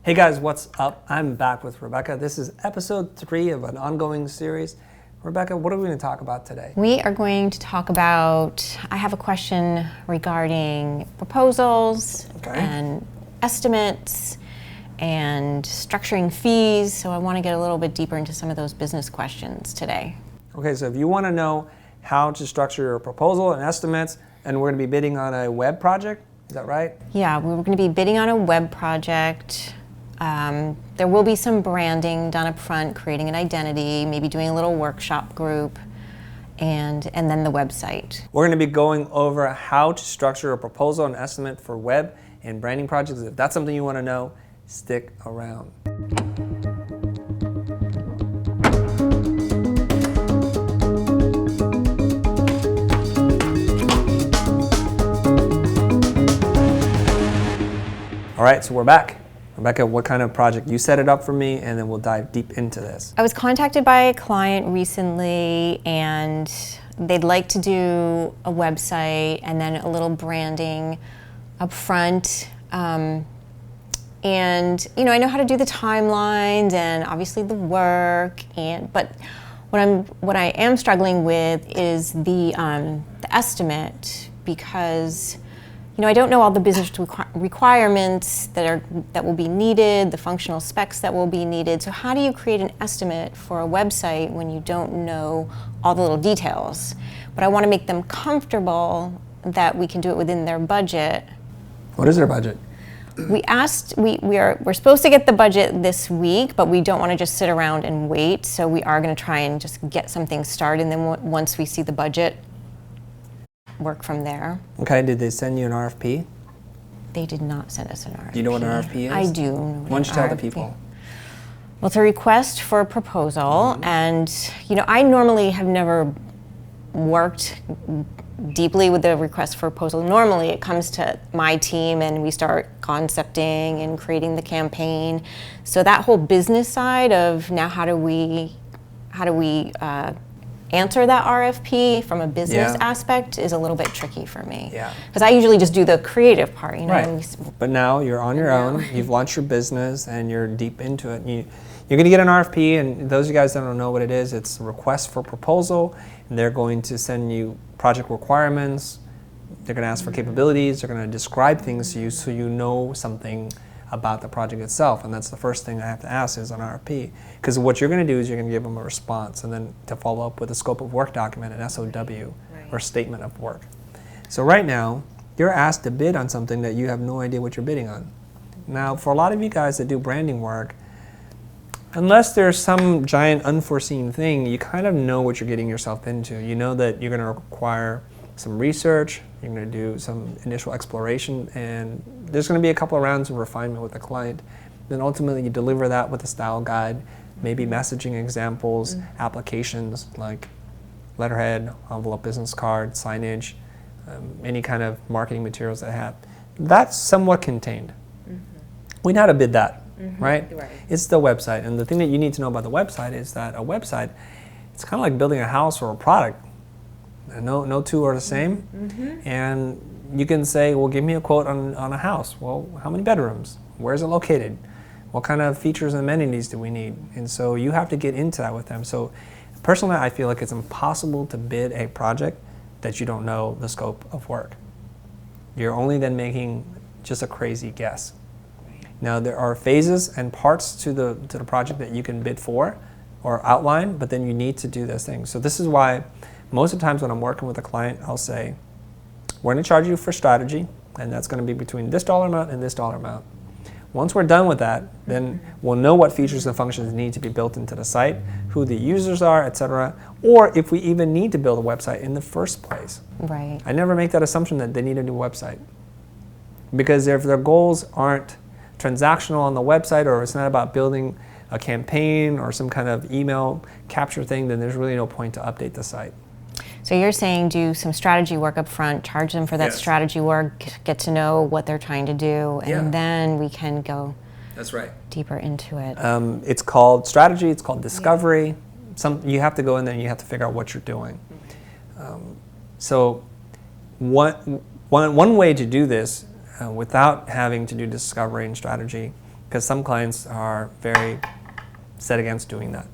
Hey guys, what's up? I'm back with Rebecca. This is episode 3 of an ongoing series. Rebecca, what are we going to talk about today? We are going to talk about, I have a question regarding proposals and estimates and structuring fees. So I want to get a little bit deeper into some of those business questions today. Okay, so if you want to know how to structure your proposal and estimates, and we're going to be bidding on a web project, is that right? Yeah, we're going to be bidding on a web project. There will be some branding done up front, creating an identity, maybe doing a little workshop group, and then the website. We're going to be going over how to structure a proposal and estimate for web and branding projects. If that's something you want to know, stick around. All right, so we're back. Rebecca, what kind of project? You set it up for me, and then we'll dive deep into this. I was contacted by a client recently, and they'd like to do a website and then a little branding up front. And you know, I know how to do the timelines and obviously the work, but what I am struggling with is the estimate, because you know, I don't know all the business requirements that will be needed, the functional specs that will be needed. So how do you create an estimate for a website when you don't know all the little details? But I want to make them comfortable that we can do it within their budget. What is their budget? We're supposed to get the budget this week, but we don't want to just sit around and wait. So we are going to try and just get something started, and then once we see the budget, work from there. Okay, did they send you an RFP? They did not send us an RFP. Do you know what an RFP is? I do. Why don't you tell the people? Well, it's a request for a proposal, and you know, I normally have never worked deeply with the request for proposal. Normally it comes to my team and we start concepting and creating the campaign. So that whole business side of now how do we answer that RFP from a business aspect is a little bit tricky for me. Yeah. Because I usually just do the creative part, you know. Right. But now you're on your own, you've launched your business, and you're deep into it. You're going to get an RFP, and those of you guys that don't know what it is, it's a request for proposal, and they're going to send you project requirements, they're going to ask for capabilities, they're going to describe things to you so you know something about the project itself, and that's the first thing I have to ask is an RFP. Because what you're going to do is you're going to give them a response, and then to follow up with a scope of work document, an SOW, or statement of work. So right now, you're asked to bid on something that you have no idea what you're bidding on. Now, for a lot of you guys that do branding work, unless there's some giant unforeseen thing, you kind of know what you're getting yourself into. You know that you're going to require some research, you're going to do some initial exploration, and there's going to be a couple of rounds of refinement with the client. Then ultimately you deliver that with a style guide, maybe messaging examples, applications like letterhead, envelope, business card, signage, any kind of marketing materials that have. That's somewhat contained. We know how to bid that, right? It's the website, and the thing that you need to know about the website is that a website, it's kind of like building a house or a product. No two are the same, and you can say, well, give me a quote on a house. Well, how many bedrooms? Where is it located? What kind of features and amenities do we need? And so you have to get into that with them. So personally, I feel like it's impossible to bid a project that you don't know the scope of work. You're only then making just a crazy guess. Now, there are phases and parts to the project that you can bid for or outline, but then you need to do those things. So this is why most of the times when I'm working with a client, I'll say, we're going to charge you for strategy, and that's going to be between this dollar amount and this dollar amount. Once we're done with that, then we'll know what features and functions need to be built into the site, who the users are, etc., or if we even need to build a website in the first place. Right. I never make that assumption that they need a new website. Because if their goals aren't transactional on the website, or it's not about building a campaign or some kind of email capture thing, then there's really no point to update the site. So you're saying do some strategy work up front, charge them for that strategy work, get to know what they're trying to do, and then we can go deeper into it. It's called strategy, it's called discovery. You have to go in there and you have to figure out what you're doing. So one way to do this without having to do discovery and strategy because some clients are very set against doing that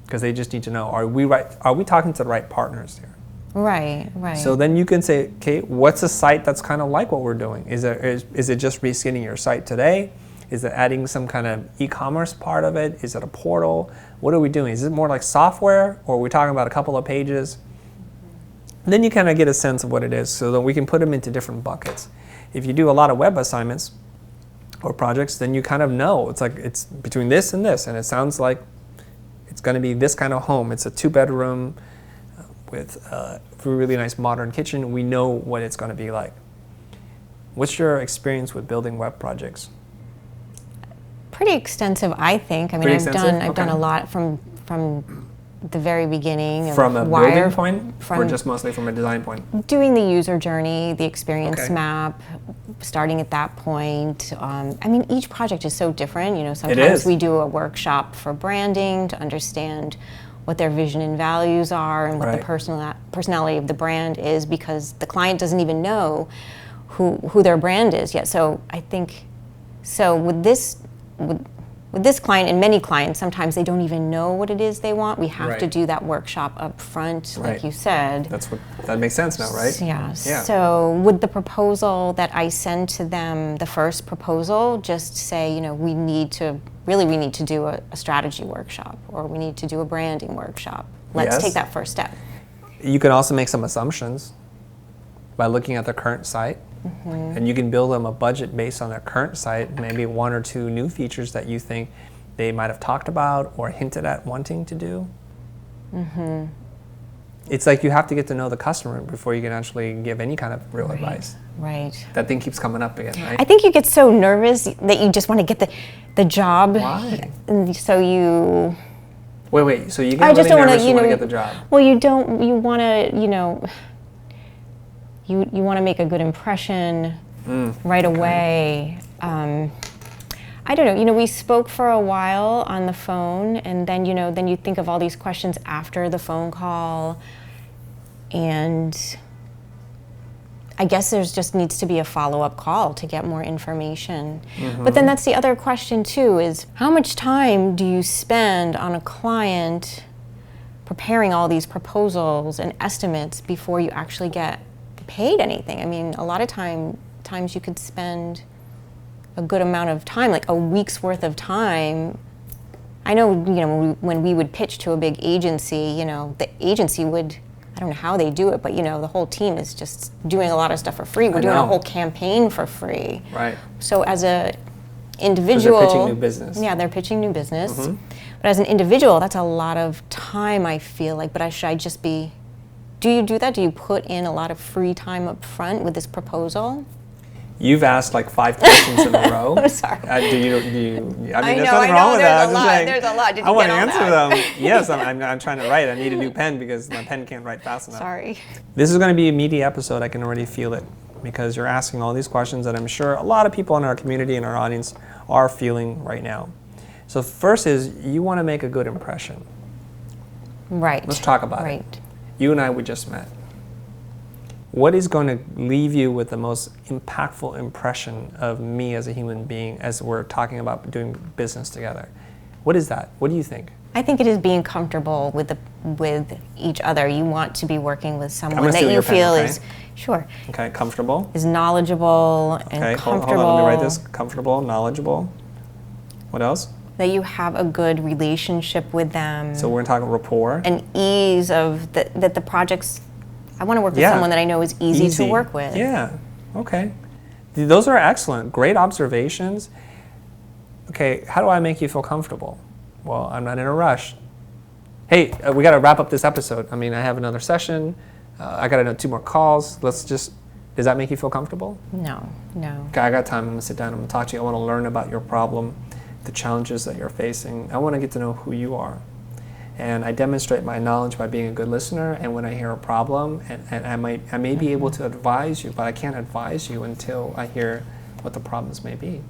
because they just need to know, are we talking to the right partners here? Right, right. So then you can say, okay, what's a site that's kind of like what we're doing? Is it just reskinning your site today? Is it adding some kind of e-commerce part of it? Is it a portal? What are we doing? Is it more like software, or are we talking about a couple of pages? And then you kind of get a sense of what it is, so that we can put them into different buckets. If you do a lot of web assignments or projects, then you kind of know it's like it's between this, and it sounds like it's going to be this kind of home. It's a 2-bedroom with a really nice modern kitchen. We know what it's going to be like. What's your experience with building web projects? Pretty extensive, I think. I mean, I've done a lot from the very beginning. From a building point, or just mostly from a design point? Doing the user journey, the experience map, starting at that point. I mean, each project is so different. You know, sometimes we do a workshop for branding to understand what their vision and values are and what the personality of the brand is, because the client doesn't even know who their brand is yet. So I think, with this client and many clients, sometimes they don't even know what it is they want. We have to do that workshop up front, like you said. That makes sense now, right? Yeah. So with the proposal that I send to them, the first proposal, just say, you know, we need to do a strategy workshop, or we need to do a branding workshop. Let's take that first step. You can also make some assumptions by looking at the current site. And you can build them a budget based on their current site, maybe 1 or 2 new features that you think they might have talked about or hinted at wanting to do. It's like you have to get to know the customer before you can actually give any kind of real advice. Right. That thing keeps coming up again, right? I think you get so nervous that you just want to get the job. Why? And so you... Wait, so you get really nervous you want to get the job? Well, you want to, you know... You want to make a good impression right away. I don't know. You know, we spoke for a while on the phone, and then you think of all these questions after the phone call, and I guess there's just needs to be a follow-up call to get more information. But then that's the other question too: is how much time do you spend on a client preparing all these proposals and estimates before you actually get paid anything? I mean, a lot of times you could spend a good amount of time, like a week's worth of time. I know, you know, when we would pitch to a big agency, you know, the agency would, I don't know how they do it, but you know, the whole team is just doing a lot of stuff for free. We're doing a whole campaign for free. Right. So as a individual, they're pitching new business. Yeah, they're pitching new business. But as an individual, that's a lot of time, I feel like. But should I just be... Do you do that? Do you put in a lot of free time up front with this proposal? You've asked like 5 questions in a row. I'm sorry. I mean, there's nothing wrong with that. There's a lot. Did you I want to get all answer that? them. Yes, I'm trying to write. I need a new pen because my pen can't write fast enough. Sorry. This is going to be a meaty episode. I can already feel it because you're asking all these questions that I'm sure a lot of people in our community and our audience are feeling right now. So first is you want to make a good impression. Right. Let's talk about it. You and I, we just met. What is going to leave you with the most impactful impression of me as a human being as we're talking about doing business together? What is that? What do you think? I think it is being comfortable with each other. You want to be working with someone that you feel is Okay, comfortable. Is knowledgeable and comfortable. Hold on, let me write this. Comfortable, knowledgeable. What else? That you have a good relationship with them. So we're talking rapport. And ease of that the projects. I want to work with someone that I know is easy to work with. Yeah. Okay. Those are excellent. Great observations. Okay, how do I make you feel comfortable? Well, I'm not in a rush. Hey, we got to wrap up this episode. I mean, I have another session. I got to do 2 more calls. Does that make you feel comfortable? No. Okay, I got time. I'm going to sit down. I'm going to talk to you. I want to learn about your problem, the challenges that you're facing. I want to get to know who you are. And I demonstrate my knowledge by being a good listener, and when I hear a problem, and I may be able to advise you, but I can't advise you until I hear what the problems may be.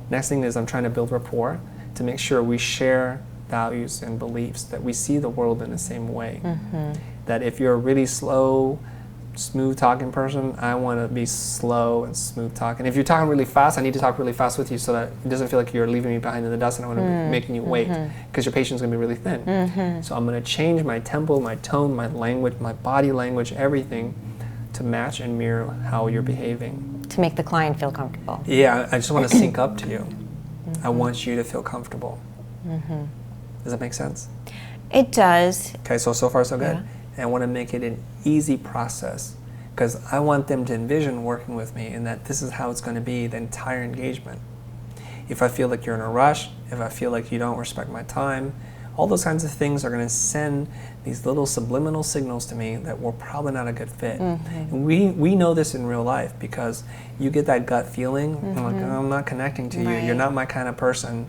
Next thing is I'm trying to build rapport to make sure we share values and beliefs, that we see the world in the same way. That if you're really slow, smooth talking person. I want to be slow and smooth talking. If you're talking really fast, I need to talk really fast with you so that it doesn't feel like you're leaving me behind in the dust and I want to be making you wait, because your patience is going to be really thin. So I'm going to change my tempo, my tone, my language, my body language, everything to match and mirror how you're behaving. To make the client feel comfortable. Yeah, I just want to sync up to you. I want you to feel comfortable. Does that make sense? It does. Okay, so far so good. Yeah. And I want to make it an easy process because I want them to envision working with me and that this is how it's going to be the entire engagement. If I feel like you're in a rush, if I feel like you don't respect my time, all those kinds of things are going to send these little subliminal signals to me that we're probably not a good fit. And we know this in real life because you get that gut feeling, I'm like, oh, I'm not connecting to you, you're not my kind of person.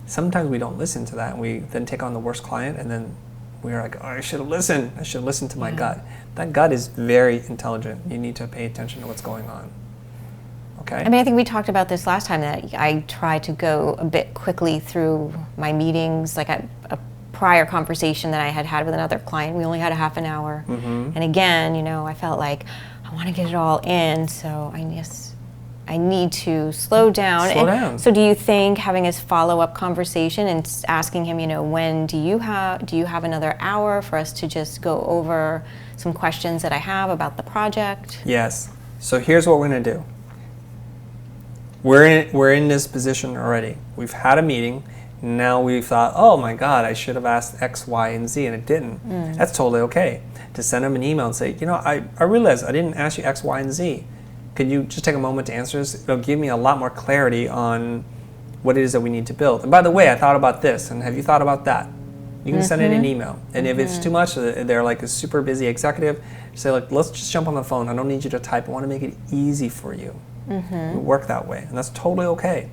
Sometimes we don't listen to that and we then take on the worst client and then we're like, oh, I should have listened. I should have listened to my gut. That gut is very intelligent. You need to pay attention to what's going on. Okay? I mean, I think we talked about this last time that I try to go a bit quickly through my meetings. Like a prior conversation that I had with another client, we only had a half an hour. And again, you know, I felt like I want to get it all in, so I need to slow down. Slow down. So do you think having his follow-up conversation and asking him, you know, when do you have another hour for us to just go over some questions that I have about the project? Yes. So here's what we're going to do. We're in this position already. We've had a meeting. Now we've thought, oh my God, I should have asked X, Y, and Z, and it didn't. That's totally okay. To send them an email and say, you know, I realized I didn't ask you X, Y, and Z. Could you just take a moment to answer this? It'll give me a lot more clarity on what it is that we need to build. And by the way, I thought about this, and have you thought about that? You can send it an email. And if it's too much, they're like a super busy executive, say like, let's just jump on the phone. I don't need you to type. I want to make it easy for you. We work that way, and that's totally okay.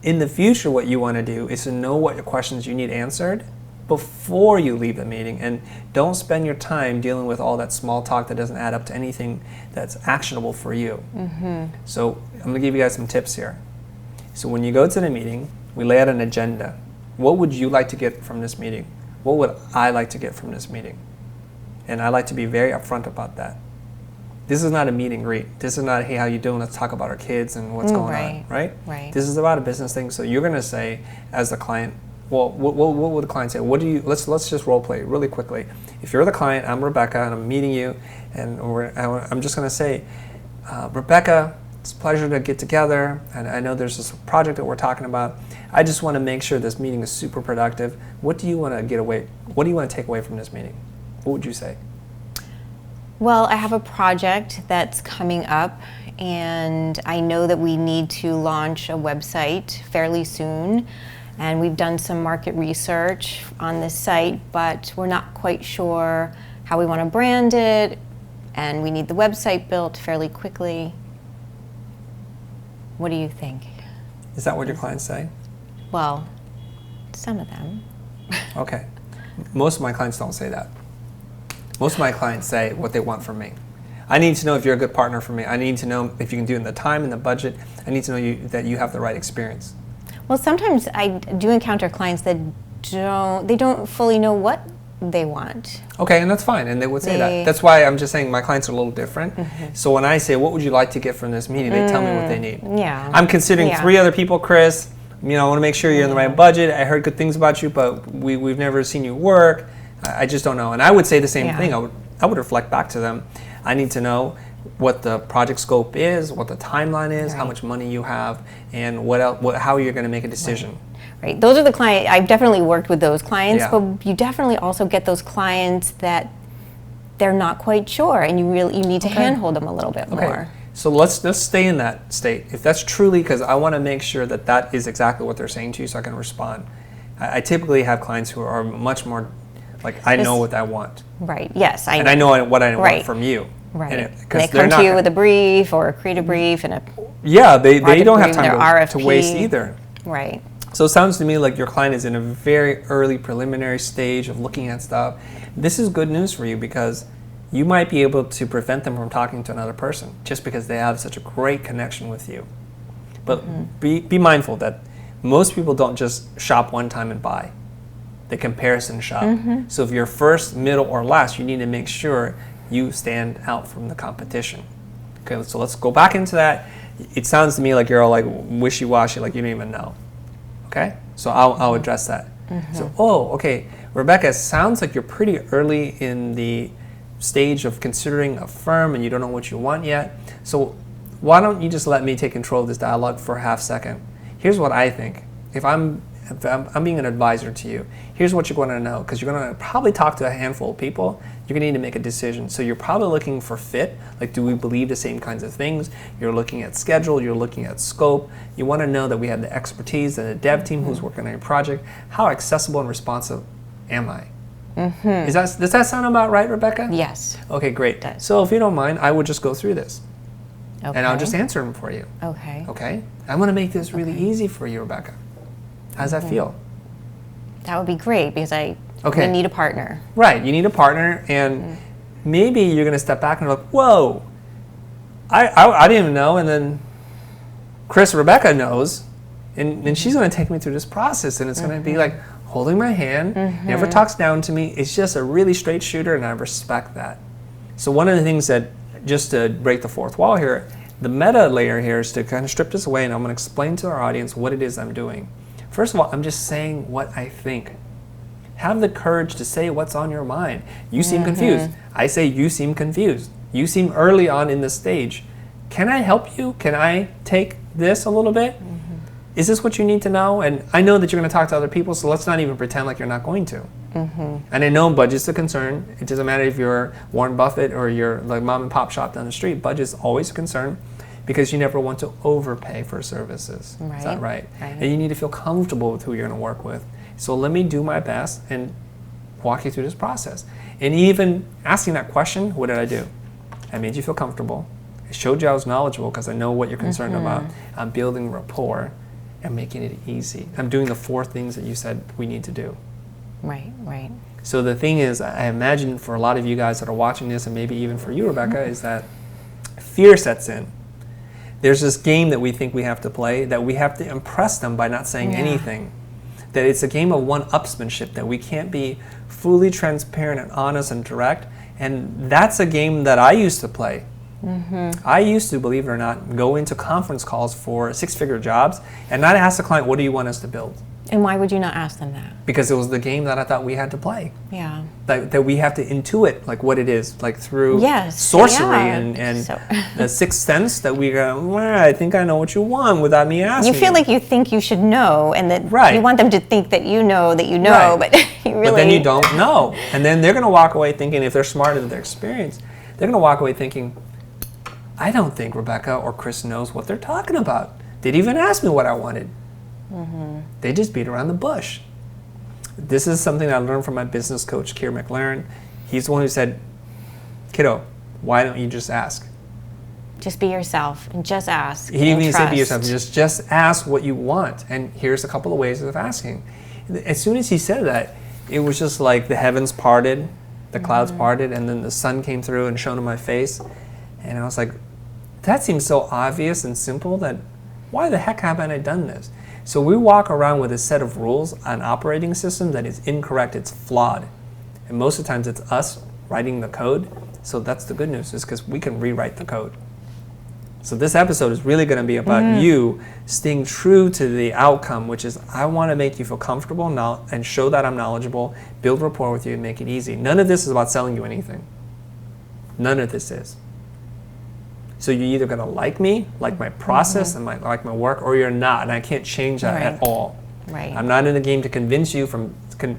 In the future, what you want to do is to know what your questions you need answered before you leave the meeting, and don't spend your time dealing with all that small talk that doesn't add up to anything that's actionable for you. So I'm going to give you guys some tips here. So when you go to the meeting, we lay out an agenda. What would you like to get from this meeting? What would I like to get from this meeting? And I like to be very upfront about that. This is not a meet and greet. This is not, hey, how you doing? Let's talk about our kids and what's going on, right? This is about a business thing. So you're going to say, as the client, well, what would the client say? What do you? Let's just role play really quickly. If you're the client, I'm Rebecca, and I'm meeting you, and I'm just going to say, Rebecca, it's a pleasure to get together, and I know there's this project that we're talking about. I just want to make sure this meeting is super productive. What do you want to get away? What do you want to take away from this meeting? What would you say? Well, I have a project that's coming up, and I know that we need to launch a website fairly soon. And we've done some market research on this site, but we're not quite sure how we want to brand it, and we need the website built fairly quickly. What do you think? Is that what your clients say? Well, some of them. Okay. Most of my clients don't say that. Most of my clients say what they want from me. I need to know if you're a good partner for me. I need to know if you can do it in the time and the budget. I need to know that you have the right experience. Well, sometimes I do encounter clients that don't fully know what they want. Okay, and that's fine, and they would say that. That's why I'm just saying my clients are a little different. So when I say, what would you like to get from this meeting, they tell me what they need. Yeah. I'm considering 3 other people, Chris. You know, I want to make sure you're in the right budget. I heard good things about you, but we've never seen you work. I just don't know. And I would say the same thing. I would reflect back to them. I need to know what the project scope is, what the timeline is, how much money you have, and how you're going to make a decision. Right. Those are the clients. I've definitely worked with those clients, but you definitely also get those clients that they're not quite sure, and you need to handhold them a little bit more. So let's stay in that state. If that's truly, because I want to make sure that is exactly what they're saying to you, so I can respond. I typically have clients who are much more like, I know what I want. Right. Yes. I know what I want from you. Right. They come to you with a brief or a creative brief and a they don't have time to waste either. Right. So it sounds to me like your client is in a very early preliminary stage of looking at stuff. This is good news for you because you might be able to prevent them from talking to another person just because they have such a great connection with you. But be mindful that most people don't just shop one time and buy. They comparison shop. So if you're first, middle, or last, you need to make sure you stand out from the competition. Okay, so let's go back into that. It sounds to me like you're all like wishy-washy, like you don't even know. Okay, so I'll address that. So, okay, Rebecca, it sounds like you're pretty early in the stage of considering a firm and you don't know what you want yet. So why don't you just let me take control of this dialogue for a half second? Here's what I think. If I'm being an advisor to you, here's what you're going to know, because you're going to probably talk to a handful of people. You're going to need to make a decision. So you're probably looking for fit, like do we believe the same kinds of things? You're looking at schedule, you're looking at scope. You want to know that we have the expertise and the dev team who's working on your project. How accessible and responsive am I? Does that sound about right, Rebecca? Yes. Okay, great. So if you don't mind, I would just go through this. Okay. And I'll just answer them for you. Okay. Okay? I'm going to make this really easy for you, Rebecca. How's that feel? That would be great, because I need a partner. Right, you need a partner, and maybe you're going to step back and look, whoa, I didn't even know, and then Rebecca knows, and she's going to take me through this process, and it's going to be like holding my hand, never talks down to me. It's just a really straight shooter, and I respect that. So one of the things that, just to break the fourth wall here, the meta layer here is to kind of strip this away, and I'm going to explain to our audience what it is I'm doing. First of all, I'm just saying what I think. Have the courage to say what's on your mind. You seem confused. I say you seem confused. You seem early on in the stage. Can I help you? Can I take this a little bit? Is this what you need to know? And I know that you're going to talk to other people, so let's not even pretend like you're not going to. And I know budget's a concern. It doesn't matter if you're Warren Buffett or you're like mom and pop shop down the street. Budget's always a concern, because you never want to overpay for services. Is that right? And you need to feel comfortable with who you're going to work with. So let me do my best and walk you through this process. And even asking that question, what did I do? I made you feel comfortable. I showed you I was knowledgeable because I know what you're concerned about. I'm building rapport and making it easy. I'm doing the 4 things that you said we need to do. Right. So the thing is, I imagine for a lot of you guys that are watching this, and maybe even for you, Rebecca, is that fear sets in. There's this game that we think we have to play, that we have to impress them by not saying anything. That it's a game of one-upsmanship, that we can't be fully transparent and honest and direct. And that's a game that I used to play. I used to, believe it or not, go into conference calls for 6-figure jobs and not ask the client, what do you want us to build? And why would you not ask them that? Because it was the game that I thought we had to play. Yeah. That we have to intuit like what it is, like through sorcery and the sixth sense, that we go, well, I think I know what you want without me asking. You feel like you think you should know, and that you want them to think that you know, but you really... But then you don't know. And then they're going to walk away thinking, if they're smarter than their experience, they're going to walk away thinking, I don't think Rebecca or Chris knows what they're talking about. They didn't even ask me what I wanted. They just beat around the bush. This is something I learned from my business coach, Keir McLaren. He's the one who said, kiddo, why don't you just ask? Just be yourself and just ask. He didn't even say be yourself, just ask what you want. And here's a couple of ways of asking. As soon as he said that, it was just like the heavens parted, the clouds parted, and then the sun came through and shone in my face. And I was like, that seems so obvious and simple, that why the heck haven't I done this? So we walk around with a set of rules, an operating system that is incorrect, it's flawed. And most of the times it's us writing the code. So that's the good news, is because we can rewrite the code. So this episode is really going to be about you staying true to the outcome, which is I want to make you feel comfortable now and show that I'm knowledgeable, build rapport with you, and make it easy. None of this is about selling you anything. None of this is. So you're either going to like me, like my process, and like my work, or you're not, and I can't change that at all. I'm not in the game to convince you from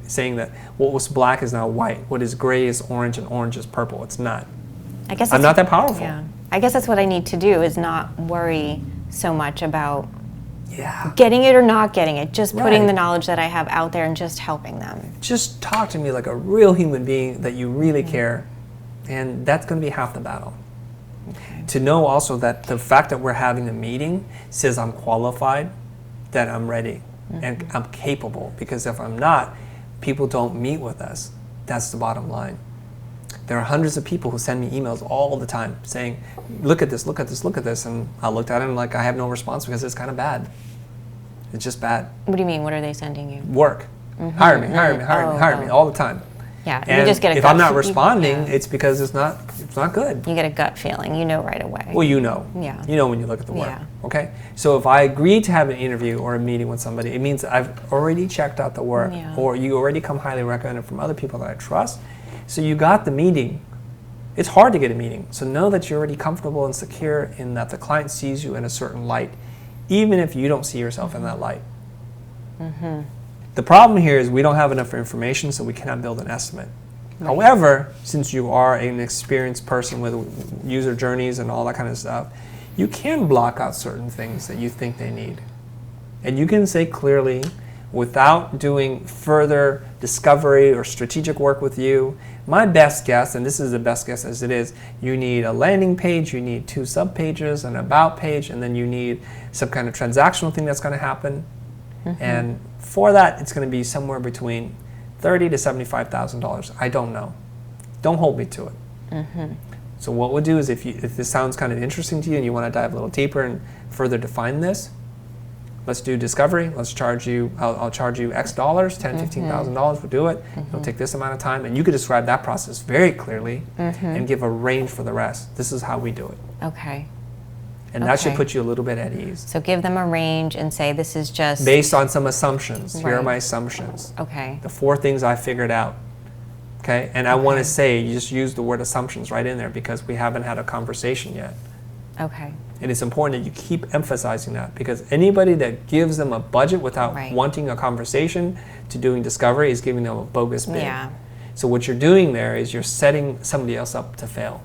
saying that what was black is now white, what is gray is orange, and orange is purple. It's not. I'm not that powerful. Yeah. I guess that's what I need to do, is not worry so much about getting it or not getting it, just putting the knowledge that I have out there and just helping them. Just talk to me like a real human being, that you really care, and that's going to be half the battle. To know also that the fact that we're having a meeting says I'm qualified, that I'm ready, and I'm capable. Because if I'm not, people don't meet with us. That's the bottom line. There are hundreds of people who send me emails all the time saying, look at this, look at this, look at this. And I looked at it and like, I have no response because it's kind of bad. It's just bad. What do you mean? What are they sending you? Work. Hire me, hire me, hire me, hire me all the time. Yeah, And you just get a if gut I'm not fe- responding, yeah. it's because it's not good. You get a gut feeling. You know right away. Well, you know. Yeah. You know when you look at the work. Yeah. Okay? So if I agree to have an interview or a meeting with somebody, it means I've already checked out the work, Yeah. or you already come highly recommended from other people that I trust. So you got the meeting. It's hard to get a meeting. So know that you're already comfortable and secure in that the client sees you in a certain light, even if you don't see yourself in that light. Mm-hmm. The problem here is we don't have enough information, so we cannot build an estimate. Right. However, since you are an experienced person with user journeys and all that kind of stuff, you can block out certain things that you think they need. And you can say clearly, without doing further discovery or strategic work with you, my best guess, and this is the best guess as it is, you need a landing page, you need 2 sub-pages, an about page, and then you need some kind of transactional thing that's going to happen. Mm-hmm. And for that, it's going to be somewhere between $30,000 to $75,000. I don't know. Don't hold me to it. Mm-hmm. So what we'll do is if this sounds kind of interesting to you and you want to dive a little deeper and further define this, let's do discovery. Let's charge you, I'll charge you X dollars, $10,000, $15,000, we'll do it. It'll take this amount of time. And you could describe that process very clearly and give a range for the rest. This is how we do it. Okay. And that should put you a little bit at ease. So give them a range and say this is just... based on some assumptions. Right. Here are my assumptions. Okay. The 4 things I figured out. Okay? And I want to say, you just use the word assumptions right in there because we haven't had a conversation yet. Okay. And it's important that you keep emphasizing that because anybody that gives them a budget without wanting a conversation to doing discovery is giving them a bogus bid. Yeah. So what you're doing there is you're setting somebody else up to fail.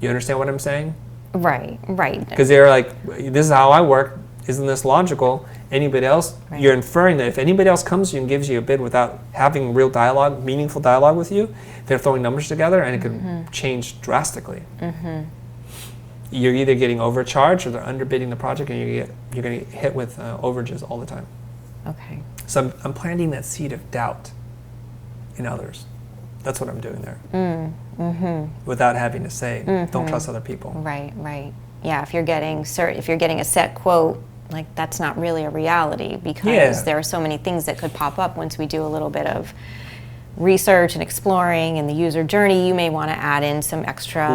You understand what I'm saying? Right, right. Because they're like, this is how I work. Isn't this logical? Anybody else, you're inferring that if anybody else comes to you and gives you a bid without having real dialogue, meaningful dialogue with you, they're throwing numbers together and it could change drastically. You're either getting overcharged or they're underbidding the project and you're going to get hit with overages all the time. Okay. So I'm planting that seed of doubt in others. That's what I'm doing there. Without having to say, don't trust other people. Right, right. Yeah, if you're getting a set quote, like that's not really a reality because there are so many things that could pop up once we do a little bit of research and exploring in the user journey. You may want to add in some extra.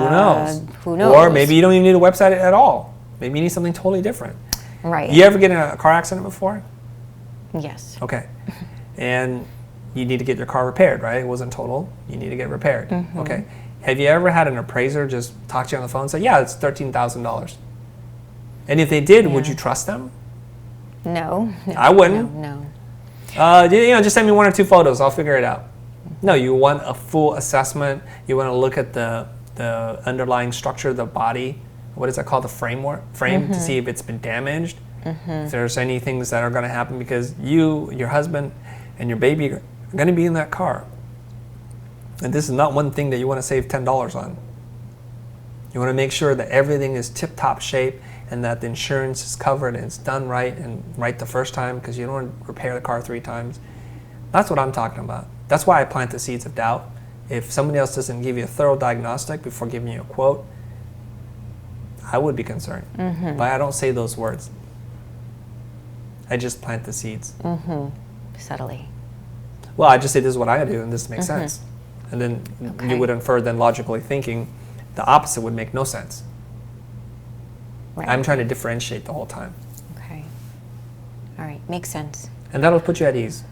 Who knows? Or maybe you don't even need a website at all. Maybe you need something totally different. Right. You ever get in a car accident before? Yes. Okay. And you need to get your car repaired, right? It wasn't total. You need to get repaired. Okay. Have you ever had an appraiser just talk to you on the phone and say, yeah, it's $13,000? And if they did, would you trust them? No. I wouldn't. No. Just send me 1 or 2 photos. I'll figure it out. No, you want a full assessment. You want to look at the underlying structure of the body. What is that called? The frame to see if it's been damaged. If there's any things that are going to happen because you, your husband, and your baby are going to be in that car. And this is not one thing that you want to save $10 on. You want to make sure that everything is tip-top shape and that the insurance is covered and it's done right and right the first time because you don't want to repair the car 3 times. That's what I'm talking about. That's why I plant the seeds of doubt. If somebody else doesn't give you a thorough diagnostic before giving you a quote, I would be concerned. But I don't say those words. I just plant the seeds. Subtly. Well, I just say this is what I do and this makes sense. And then you would infer then logically thinking the opposite would make no sense. Right. I'm trying to differentiate the whole time. Okay. All right. Makes sense. And that'll put you at ease.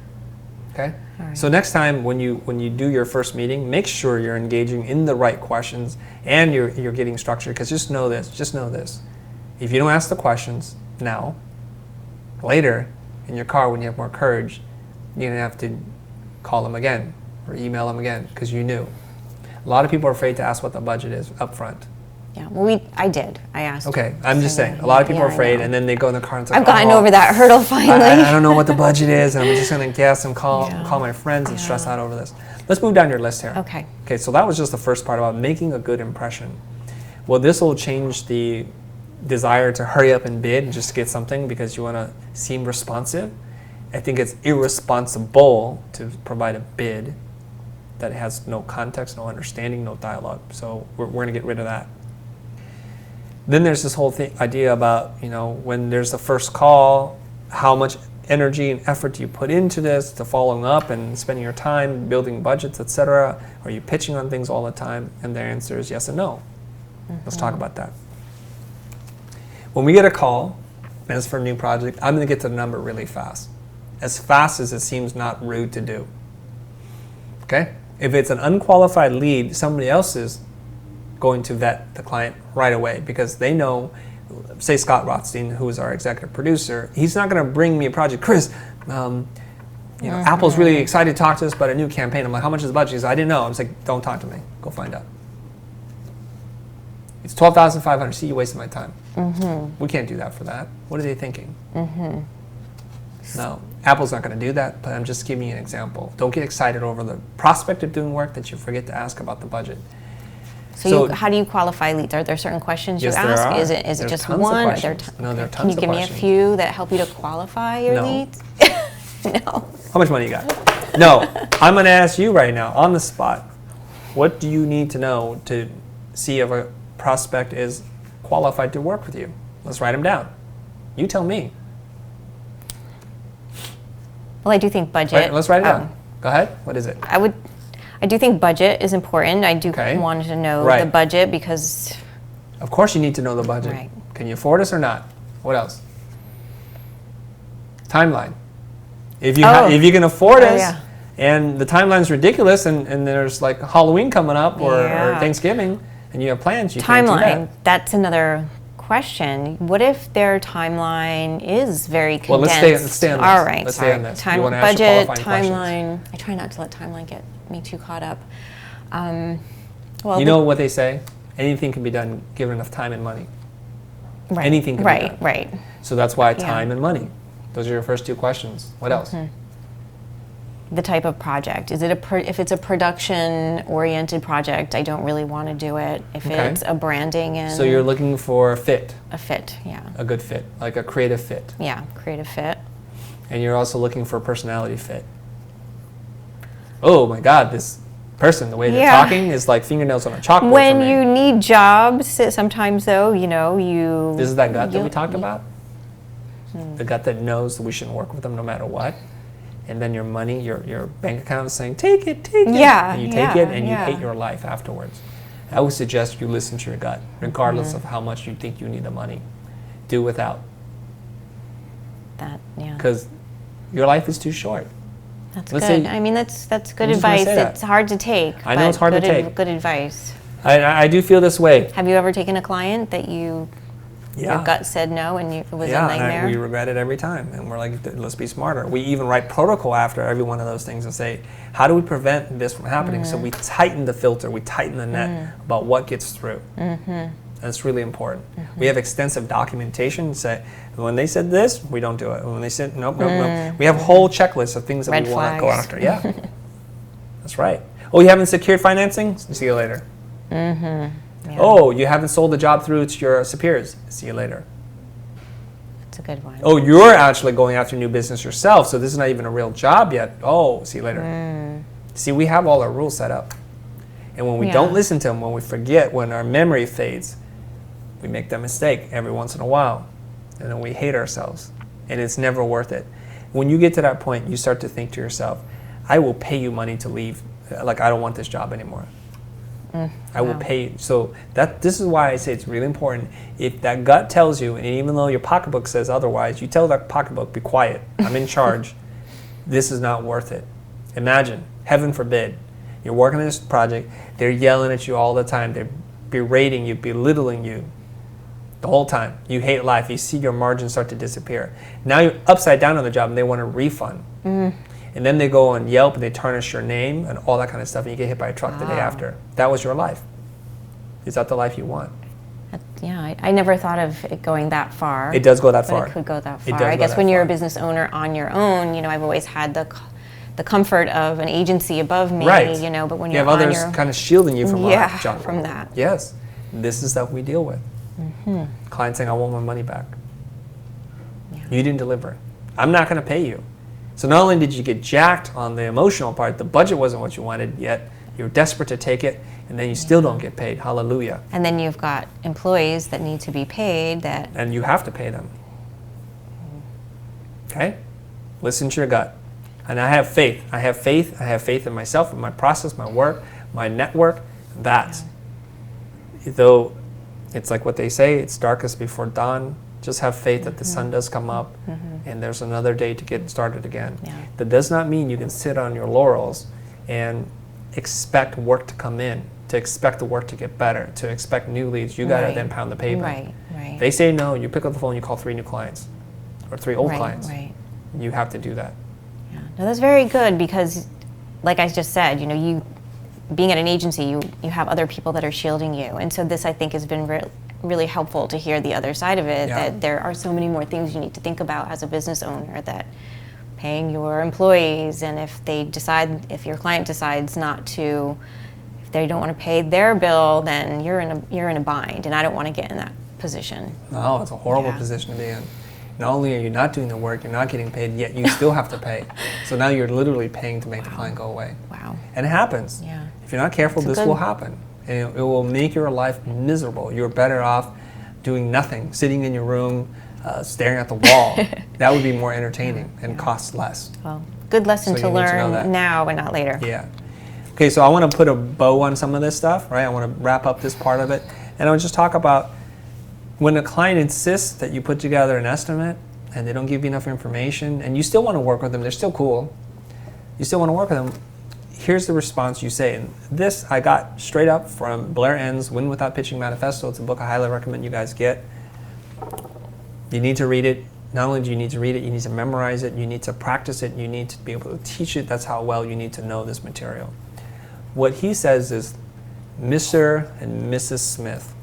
Okay? All right. So next time when you do your first meeting, make sure you're engaging in the right questions and you're getting structured because just know this. If you don't ask the questions now, later in your car when you have more courage, you're going to have to call them again or email them again because you knew. A lot of people are afraid to ask what the budget is up front. Yeah, well, I did. I asked. Okay, I'm just saying. A lot of people are afraid, and then they go in the car and say, I've gotten over that hurdle finally. I don't know what the budget is, and I'm just going to guess and call my friends and stress out over this. Let's move down your list here. Okay. Okay, so that was just the first part about making a good impression. Well, this will change the desire to hurry up and bid and just get something because you want to seem responsive. I think it's irresponsible to provide a bid that has no context, no understanding, no dialogue. So we're going to get rid of that. Then there's this whole idea about, when there's the first call, how much energy and effort do you put into this, to following up and spending your time building budgets, etc.? Are you pitching on things all the time? And their answer is yes and no. Let's talk about that. When we get a call, and it's for a new project, I'm going to get to the number really fast as it seems not rude to do. Okay? If it's an unqualified lead, somebody else is going to vet the client right away because they know, say Scott Rothstein, who is our executive producer, he's not going to bring me a project. Chris, Apple's really excited to talk to us about a new campaign. I'm like, how much is the budget? He says, I didn't know. I'm like, don't talk to me. Go find out. It's $12,500. See, you wasted my time. We can't do that for that. What are they thinking? No, Apple's not going to do that, but I'm just giving you an example. Don't get excited over the prospect of doing work that you forget to ask about the budget. So how do you qualify leads? Are there certain questions you ask? There are. Is it just one? No, there are tons Can you of give me a questions. few that help you to qualify your No. leads? No. How much money you got? No, I'm going to ask you right now, on the spot, what do you need to know to see if a prospect is qualified to work with you? Let's write them down. You tell me. Well, I do think budget. Right, let's write it down. Go ahead. What is it? I do think budget is important. I do Okay. want to know Right. the budget because. Of course you need to know the budget. Right. Can you afford us or not? What else? Timeline. If you if you can afford us, yeah. and the timeline's ridiculous, and there's like Halloween coming up or Yeah. Thanksgiving, and you have plans, you can't do Timeline. that. That's another question. What if their timeline is very condensed? Well, let's stay on this. All right. Let's sorry. stay on this. Time, You wanna ask your budget, qualifying timeline. I try not to let timeline get me too caught up. Well, You know what they say? Anything can be done given enough time and money. right, anything can be done. Right. So that's why Yeah. time and money. Those are your first two questions. What else? The type of project. Is it if it's a production-oriented project, I don't really want to do it. If Okay. it's a branding and So you're looking for a fit, a fit, yeah, a good fit, like a creative fit. yeah, creative fit. And you're also looking for a personality fit. Oh my God, this person, the way they're Yeah. talking is like fingernails on a chalkboard for When me. you need jobs, sometimes though, you This is that gut that we you- talked about? The gut that knows that we shouldn't work with them no matter what. And then your money, your bank account is saying, take it. Yeah, And you take yeah, it and you yeah. hate your life afterwards. I would suggest you listen to your gut, regardless Mm-hmm. of how much you think you need the money. Do without, that, yeah. because your life is too short. That's let's good. say- I mean, that's good I'm just gonna advice. say that. It's hard to take. I know it's but hard to good take. Good advice. I do feel this way. Have you ever taken a client that your gut said no and it was a And nightmare? we regret it every time. And we're like, let's be smarter. We even write protocol after every one of those things and say, how do we prevent this from happening? So we tighten the filter, we tighten the net about what gets through. That's really important. We have extensive documentation. Say, when they said this, we don't do it. When they said nope. We have whole checklists of things that Red we want to go flags. after. Yeah, that's right. Oh, you haven't secured financing? See you later. Yeah. Oh, you haven't sold the job through to your superiors? See you later. That's a good one. Oh, you're actually going after new business yourself, so this is not even a real job yet. Oh, see you later. See, we have all our rules set up. And when we Yeah. don't listen to them, when we forget, when our memory fades, we make that mistake every once in a while. And then we hate ourselves. And it's never worth it. When you get to that point, you start to think to yourself, I will pay you money to leave. Like, I don't want this job anymore. I will pay you. So this is why I say it's really important. If that gut tells you, and even though your pocketbook says otherwise, you tell that pocketbook, be quiet. I'm in charge. This is not worth it. Imagine, heaven forbid, you're working on this project, they're yelling at you all the time, they're berating you, belittling you the whole time. You hate life, you see your margins start to disappear. Now you're upside down on the job and they want a refund. And then they go on Yelp and they tarnish your name and all that kind of stuff, and you get hit by a truck the day after. That was your life. Is that the life you want? Yeah, I never thought of it going that far. It does go that But far. it could go that It far. does I go guess that when you're far. a business owner on your own, I've always had the comfort of an agency above me, Right. But when You you're have on others your kind of shielding you from junk. from that. Yes. This is stuff we deal with. Client saying, I want my money back. Yeah. You didn't deliver. I'm not going to pay you. So not only did you get jacked on the emotional part, the budget wasn't what you wanted yet. You're desperate to take it, and then you still don't get paid. Hallelujah. And then you've got employees that need to be paid that And you have to pay them. Okay? Listen to your gut. And I have faith. I have faith in myself, in my process, my work, my network. That, though it's like what they say, it's darkest before dawn, just have faith that the sun does come up and there's another day to get started again. That does not mean you can sit on your laurels and expect work to come in, to expect the work to get better, to expect new leads. You got to then pound the pavement. Right. They say no, you pick up the phone, you call 3 new clients or 3 old clients. Right. You have to do that. Yeah. No, that's very good because, like I just said, you being at an agency, you have other people that are shielding you, and so this I think has been really helpful to hear the other side of it. That there are so many more things you need to think about as a business owner. That paying your employees, and if your client decides not to, if they don't want to pay their bill, then you're in a bind, and I don't want to get in that position. No, it's a horrible position to be in. Not only are you not doing the work, you're not getting paid, yet you still have to pay. So now you're literally paying to make the client go away. Wow. And it happens. Yeah. If you're not careful, this will happen. And it will make your life miserable. You're better off doing nothing, sitting in your room, staring at the wall. That would be more entertaining and costs less. Well, good lesson to learn now and not later. Yeah. Okay, so I want to put a bow on some of this stuff, right? I want to wrap up this part of it. And I want to just talk about when a client insists that you put together an estimate and they don't give you enough information and you still want to work with them, they're still cool, you still want to work with them, here's the response you say. And this I got straight up from Blair Enns' Win Without Pitching Manifesto. It's a book I highly recommend you guys get. You need to read it. Not only do you need to read it, you need to memorize it, you need to practice it, you need to be able to teach it. That's how well you need to know this material. What he says is, Mr. and Mrs. Smith,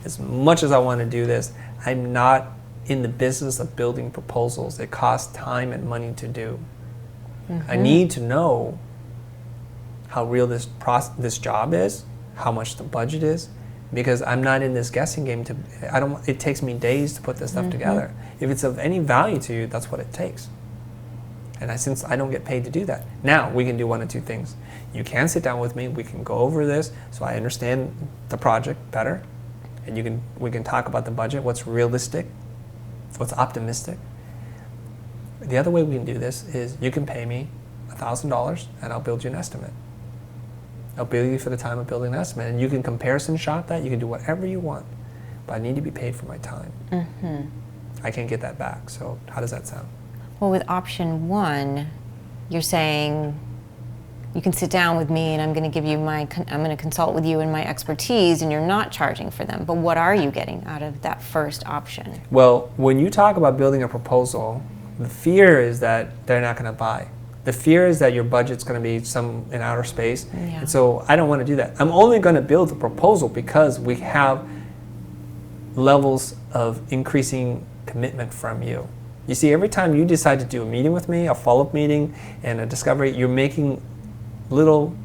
as much as I want to do this, I'm not in the business of building proposals. It costs time and money to do. I need to know how real this job is, how much the budget is, because I'm not in this guessing game. It takes me days to put this stuff together. If it's of any value to you, that's what it takes. And since I don't get paid to do that, now we can do one of 2 things. You can sit down with me, we can go over this so I understand the project better, and we can talk about the budget, what's realistic, what's optimistic. The other way we can do this is you can pay me $1,000 and I'll build you an estimate. I'll bill you for the time of building an estimate, and you can comparison shop that, you can do whatever you want, but I need to be paid for my time. I can't get that back, so how does that sound? Well, with option 1, you're saying you can sit down with me and I'm going to give you I'm going to consult with you in my expertise, and you're not charging for them. But what are you getting out of that first option? Well, when you talk about building a proposal, the fear is that they're not going to buy. The fear is that your budget's going to be some in outer space. And so I don't want to do that. I'm only going to build a proposal because we have levels of increasing commitment from you. You see, every time you decide to do a meeting with me, a follow-up meeting, and a discovery, you're making little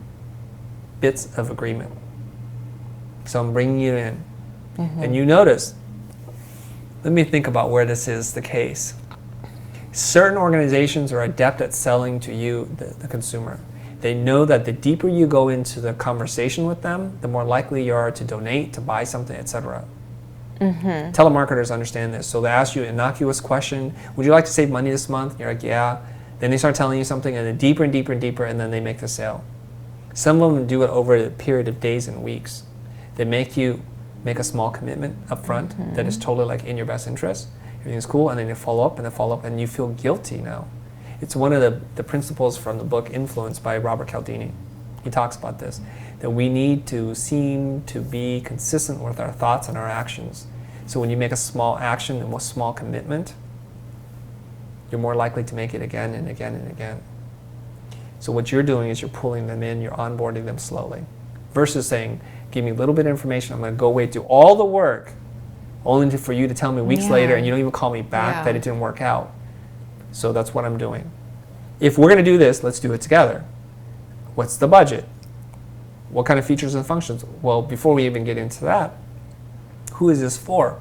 bits of agreement. So I'm bringing you in. And you notice, let me think about where this is the case. Certain organizations are adept at selling to you, the consumer. They know that the deeper you go into the conversation with them, the more likely you are to donate, to buy something, etc. Telemarketers understand this. So they ask you an innocuous question, would you like to save money this month? You're like, yeah. Then they start telling you something, and then deeper and deeper and deeper, and then they make the sale. Some of them do it over a period of days and weeks. They make you make a small commitment up front that is totally like in your best interest. Everything's cool, and then they follow up, and you feel guilty now. It's one of the principles from the book Influence by Robert Cialdini. He talks about this, that we need to seem to be consistent with our thoughts and our actions. So when you make a small action and a small commitment, you're more likely to make it again and again and again. So what you're doing is you're pulling them in, you're onboarding them slowly, versus saying, give me a little bit of information, I'm going to go away, do all the work, only for you to tell me weeks later, and you don't even call me back that it didn't work out. So that's what I'm doing. If we're going to do this, let's do it together. What's the budget? What kind of features and functions? Well, before we even get into that, who is this for?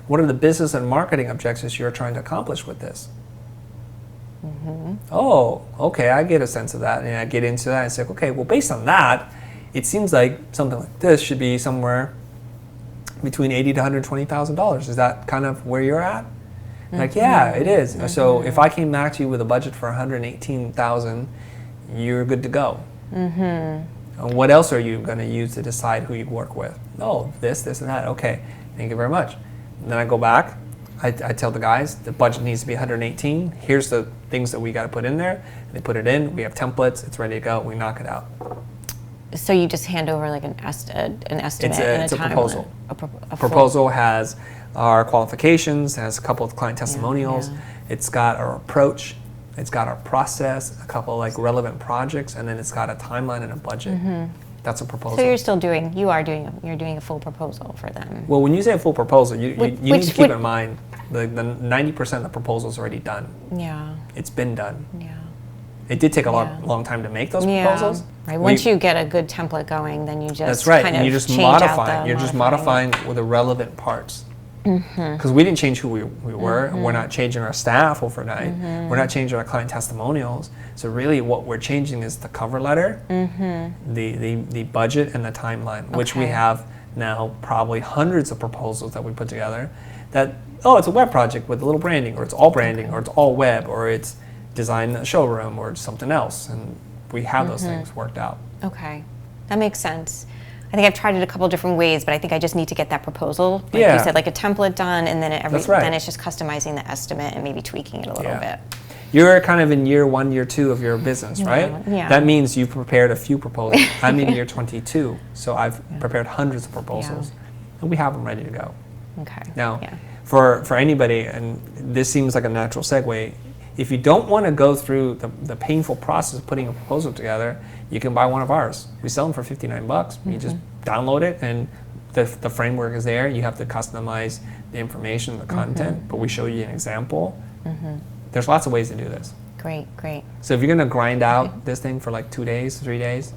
What are the business and marketing objectives you're trying to accomplish with this? Oh, okay, I get a sense of that, and I get into that and say, okay, well, based on that, it seems like something like this should be somewhere between $80,000 to $120,000. Is that kind of where you're at? Like, yeah, it is. So if I came back to you with a budget for $118,000, you're good to go. And what else are you going to use to decide who you work with? Oh, this, and that. Okay, thank you very much. And then I go back. I tell the guys the budget needs to be 118. Here's the things that we got to put in there. And they put it in. We have templates. It's ready to go. We knock it out. So you just hand over like an estimate It's a proposal. A proposal has our qualifications, has a couple of client testimonials. Yeah. It's got our approach. It's got our process, a couple of like relevant projects, and then it's got a timeline and a budget. That's a proposal. So you're doing a full proposal for them. Well, when you say a full proposal, you need to keep which- in mind the 90% of the proposal is already done. Yeah. It's been done. Yeah. It did take a Yeah. long time to make those proposals. Right. Once you get a good template going, then you just That's right. kind And of you just change out modify. the You're just modifying. modifying with the relevant parts. Because we didn't change who we were. We're not changing our staff overnight. We're not changing our client testimonials. So really what we're changing is the cover letter, the budget, and the timeline, which we Okay. have now probably hundreds of proposals that we put together that, oh, it's a web project with a little branding, or it's all branding, or it's all web, or it's design a showroom, or it's something else. And we have those things worked out. Okay, that makes sense. I think I've tried it a couple different ways, but I think I just need to get that proposal, like Yeah. you said, like a template done, and then That's right. then it's just customizing the estimate and maybe tweaking it a little bit. You're kind of in year 1, year 2 of your business, right? Yeah. That means you've prepared a few proposals. I'm in year 22, so I've prepared hundreds of proposals, and we have them ready to go. Okay. Now, Yeah. for anybody, and this seems like a natural segue, if you don't want to go through the painful process of putting a proposal together, you can buy one of ours. We sell them for $59. You just download it, and the framework is there. You have to customize the information, the content, but we show you an example. There's lots of ways to do this. Great. So if you're going to grind out this thing for like 2 days, 3 days,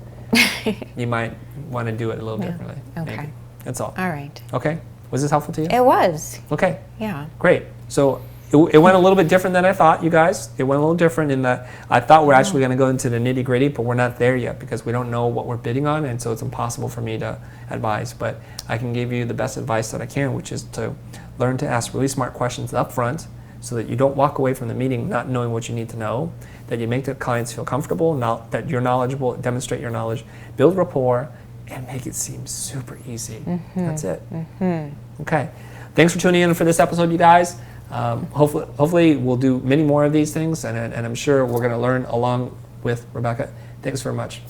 you might want to do it a little differently. Okay. Maybe. That's all. All right. Okay. Was this helpful to you? It was. Okay. Yeah. Great. So it went a little bit different than I thought, you guys. It went a little different in that I thought we're actually going to go into the nitty gritty, but we're not there yet because we don't know what we're bidding on, and so it's impossible for me to advise. But I can give you the best advice that I can, which is to learn to ask really smart questions up front so that you don't walk away from the meeting not knowing what you need to know, that you make the clients feel comfortable, that you're knowledgeable, demonstrate your knowledge, build rapport, and make it seem super easy. That's it. Okay. Thanks for tuning in for this episode, you guys. Hopefully we'll do many more of these things, and I'm sure we're going to learn along with Rebecca. Thanks very much.